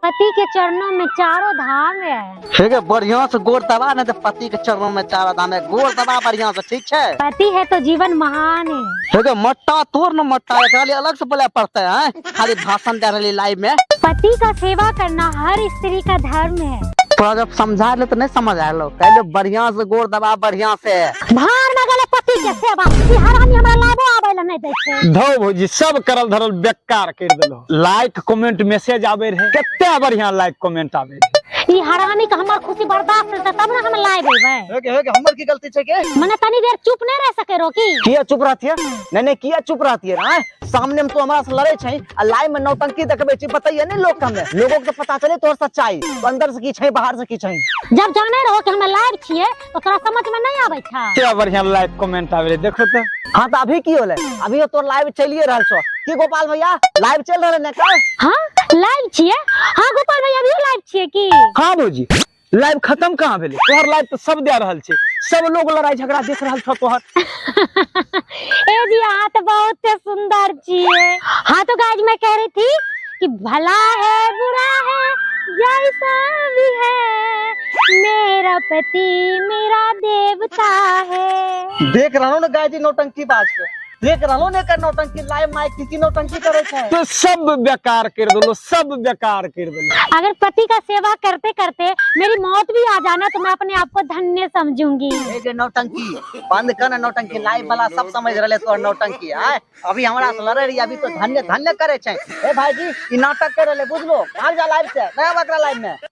पति के चरणों में चारों धाम है। ठीक है, बढ़िया से गोर दबा ना, तो पति के चरणों में चारों धाम है। गोर दबा बढ़िया से, ठीक है। पति है तो जीवन महान है। ठीक है, मट्टा तोड़ न मट्टा, एकरा लिए अलग से बोले पड़ता है। खाली भाषण दे रही लाइव में। पति का सेवा करना हर स्त्री का धर्म है। तो जब समझा ले तो नहीं समझ आ लो, पहले बढ़िया से गोर दबा बढ़िया से। भार में गले पति के सेवा, ई हरामी हमरा लाभो आवेला नहीं दै छै। धौ भौजी सब करल धरल बेकार कर देलो। लाइक कमेंट मैसेज आवे रहे, कितना बढ़िया लाइक कमेंट आवे रहे। ई हरामी का हमर खुशी बर्दाश्त करता तब ना हम लाइव होबै। हो हमर की गलती छै के? मने तनी देर चुप नहीं रह सके रोकी। किया चुप रहती है? नहीं किया चुप रहती है ना? सामने में तो हमारा से लड़े छै आ लाइव में नौटंकी देखबे छी, बताइए नहीं लोग हमें, लोगों को तो पता चले तोर सच्चाई, तो अंदर से की छै बाहर से की छै। जब जाने रहो कि हम लाइव छिए तो तोरा समझ में नहीं आबै छा। क्या बढ़िया लाइक कमेंट आवे रहे, देखो तो। हाँ तो अभी की होले? अभी तो लाइव चलिए रहल छो की गोपाल भैया? लाइव चल रहे ने का? हां लाइव छिए। हां गोपाल भैया अभी लाइव छिए की? हाँ भौजी, लाइव खत्म कहाँ भेले? तोहर लाइव तो सब दे रहल छै, सब लोग लड़ाई झगड़ा देख रहल छो तोहर। ए जी हाँ तो बहुत सुंदर छिए। हाँ तो गाइस मैं कह रही थी कि भला है बुरा है जैसा भी है, मेरा पति मेरा देवता है। देख रहा हूँ ना गाय जी नौटंकी बाज के, देख रहा हूँ कर नौटंकी लाइव माइक की नौटंकी करे छै। तो सब बेकार कर दलो, सब बेकार कर दलो। अगर पति का सेवा करते करते मेरी मौत भी आ जाना तो मैं अपने आप को धन्य समझूंगी। एक नौटंकी बंद कर ना, नौटंकी लाइव वाला सब समझ रहे तो नौटंकी है। अभी हमारा से लड़े रही, अभी तो धन्य धन्य करे छै। ए भाई जी ई नाटक करे ले बुझलो, भाग जा लाइव से, नया बकरा लाइव में।